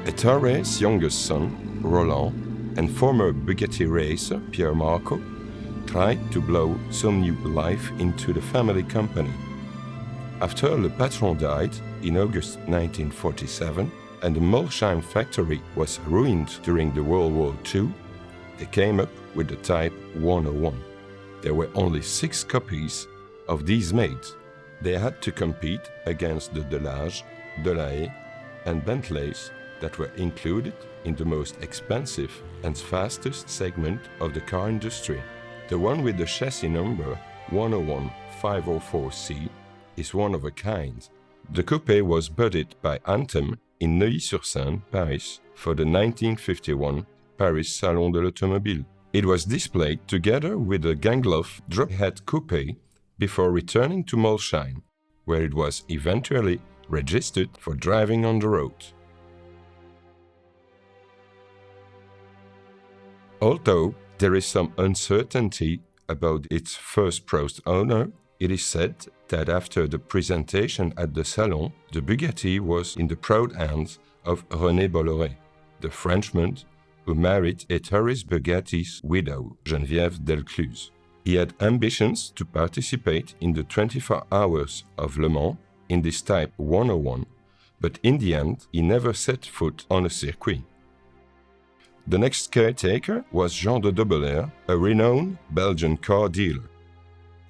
Ettarre's youngest son, Roland, and former Bugatti racer, Pierre Marco, tried to blow some new life into the family company. After Le Patron died in August 1947 and the Molsheim factory was ruined during the World War II, they came up with the Type 101. There were only 6 copies of these made. They had to compete against the Delage, Delahaye, and Bentleys that were included in the most expensive and fastest segment of the car industry. The one with the chassis number 101504C is one of a kind. The coupe was built by Antem in Neuilly-sur-Seine, Paris, for the 1951 Paris Salon de l'Automobile. It was displayed together with a gangloff drophead coupe before returning to Molsheim, where it was eventually registered for driving on the road. Although there is some uncertainty about its first proud owner, it is said that after the presentation at the Salon, the Bugatti was in the proud hands of René Bolloré, the Frenchman who married Ettarre's Bugatti's widow, Geneviève Delcluse. He had ambitions to participate in the 24 Hours of Le Mans in this Type 101, but in the end he never set foot on a circuit. The next caretaker was Jean de Dobelaere, a renowned Belgian car dealer.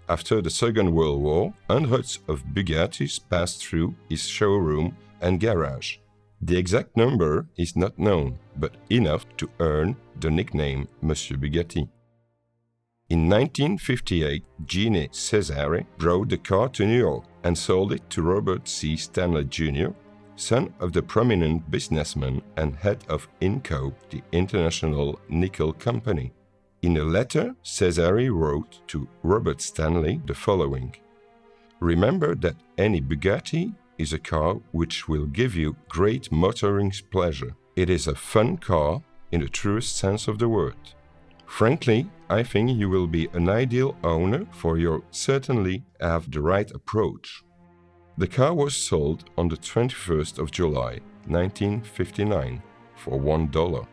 After the Second World War, hundreds of Bugattis passed through his showroom and garage. The exact number is not known, but enough to earn the nickname Monsieur Bugatti. In 1958, Gene Cesare brought the car to New York and sold it to Robert C. Stanley Jr., son of the prominent businessman and head of Inco, the international nickel company. In a letter, Cesare wrote to Robert Stanley the following: "Remember that any Bugatti is a car which will give you great motoring pleasure. It is a fun car in the truest sense of the word. Frankly, I think you will be an ideal owner, for you certainly have the right approach." The car was sold on the 21st of July, 1959, for $1.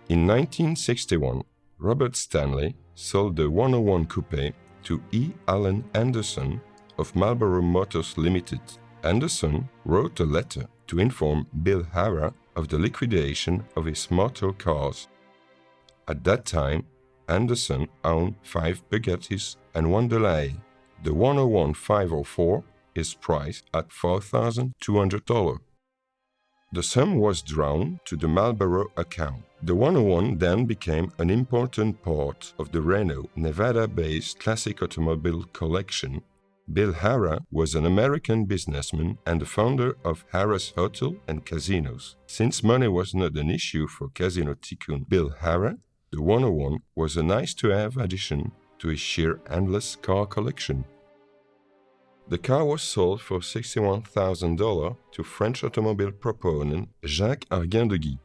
In 1961, Robert Stanley sold the 101 Coupe to E. Allen Anderson of Marlboro Motors Limited. Anderson wrote a letter to inform Bill Harrah of the liquidation of his motor cars. At that time, Anderson owned 5 Bugattis and 1 Delahaye. The 101 504 is priced at $4,200. The sum was drawn to the Marlboro account. The 101 then became an important part of the Reno, Nevada-based classic automobile collection. Bill Harrah was an American businessman and the founder of Harrah's Hotel and Casinos. Since money was not an issue for casino tycoon Bill Harrah, the 101 was a nice-to-have addition to his sheer endless car collection. The car was sold for $61,000 to French automobile proponent Jacques Arguin de Geyt,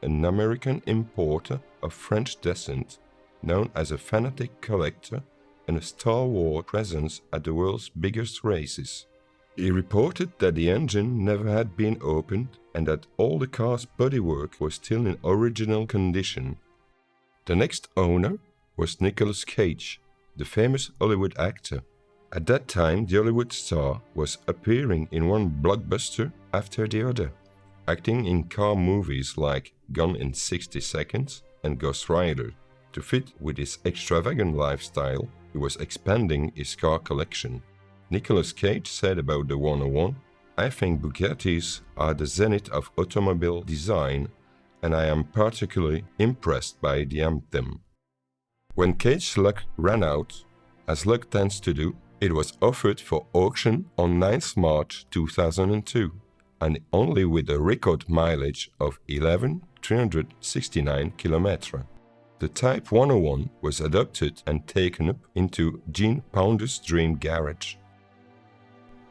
an American importer of French descent, known as a fanatic collector and a stalwart presence at the world's biggest races. He reported that the engine never had been opened and that all the car's bodywork was still in original condition. The next owner was Nicolas Cage, the famous Hollywood actor. At that time, the Hollywood star was appearing in one blockbuster after the other, acting in car movies like Gone in 60 Seconds and Ghost Rider. To fit with his extravagant lifestyle, he was expanding his car collection. Nicolas Cage said about the 101, "I think Bugattis are the zenith of automobile design, and I am particularly impressed by the Antem." When Cage's luck ran out, as luck tends to do, it was offered for auction on 9th March 2002, and only with a record mileage of 11,369 km. The Type 101 was adopted and taken up into Gene Pounder's dream garage.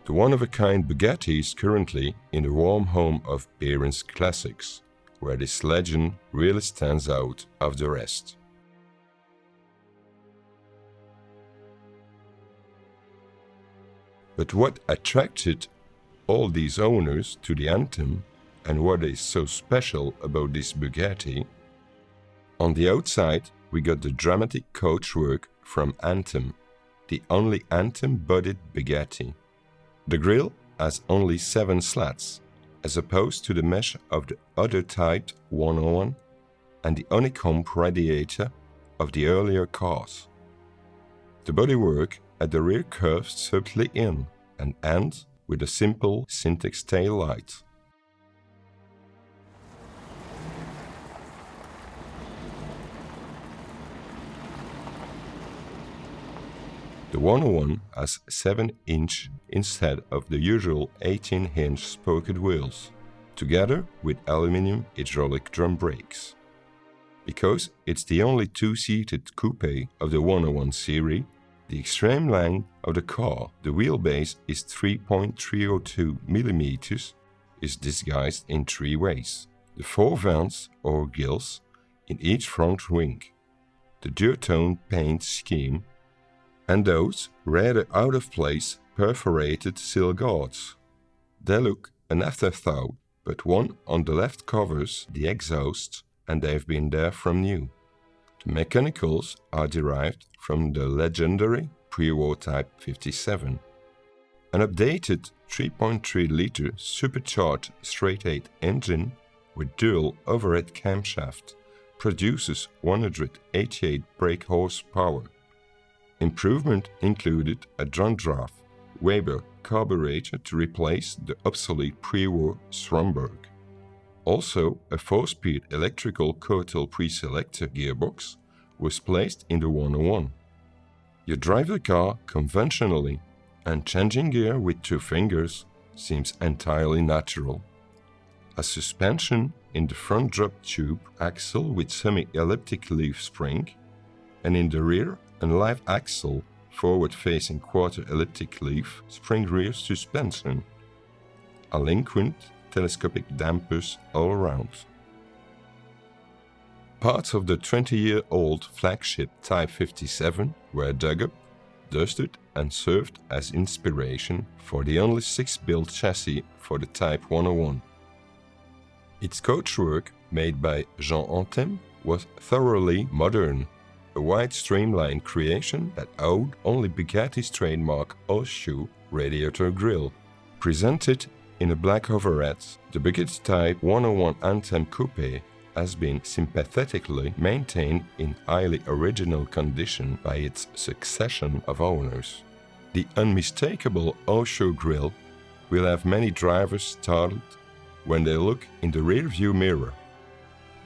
The one-of-a-kind Bugatti is currently in the warm home of Barron's Classics, where this legend really stands out of the rest. But what attracted all these owners to the Antem And what is so special about this Bugatti? On the outside, we got the dramatic coachwork from Antem, the only Antem-bodied Bugatti. The grille has only 7 slats, as opposed to the mesh of the other Type 101 and the honeycomb radiator of the earlier cars. The bodywork at the rear curves subtly in and ends with a simple Syntex tail light. The 101 has 7-inch instead of the usual 18-inch spoked wheels, together with aluminum hydraulic drum brakes. Because it's the only two-seated coupe of the 101 series, the extreme length of the car, the wheelbase is 3.302 mm, is disguised in 3 ways. The 4 vents or gills in each front wing, the duotone paint scheme, and those rather out-of-place perforated sill guards. They look an afterthought, but one on the left covers the exhaust and they've been there from new. The mechanicals are derived from the legendary pre-war Type 57. An updated 3.3-liter supercharged straight-8 engine with dual overhead camshaft produces 188 brake horsepower. Improvement included a drunk-draft Weber carburetor to replace the obsolete pre-war Stromberg. Also, a 4-speed electrical Kotal pre-selector gearbox was placed in the 101. You drive the car conventionally, and changing gear with 2 fingers seems entirely natural. A suspension in the front drop tube axle with semi-elliptic leaf spring, and in the rear a live axle forward-facing quarter-elliptic leaf spring rear suspension. A Linquint telescopic dampers all around. Parts of the 20-year-old flagship Type 57 were dug up, dusted and served as inspiration for the only 6-built chassis for the Type 101. Its coachwork, made by Jean Antem, was thoroughly modern, a wide streamlined creation that owed only Bugatti's trademark horseshoe radiator grille. Presented in a black overhead, the Bugatti Type 101 Antem Coupe has been sympathetically maintained in highly original condition by its succession of owners. The unmistakable horseshoe grille will have many drivers startled when they look in the rear-view mirror.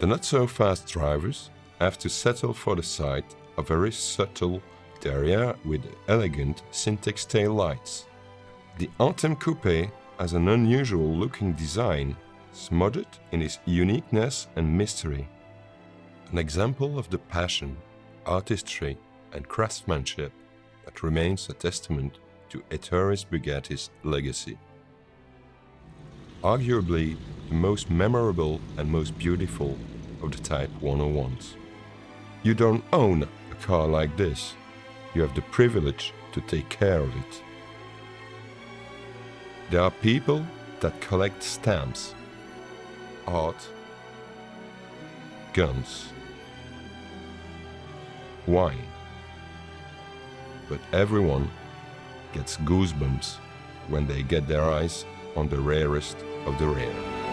The not-so-fast drivers have to settle for the sight of very subtle derriere with elegant Syntex tail lights. The Antem Coupe has an unusual-looking design, smothered in its uniqueness and mystery. An example of the passion, artistry and craftsmanship that remains a testament to Eternus Bugatti's legacy. Arguably the most memorable and most beautiful of the Type 101s. You don't own a car like this, you have the privilege to take care of it. There are people that collect stamps, art, guns, wine. But everyone gets goosebumps when they get their eyes on the rarest of the rare.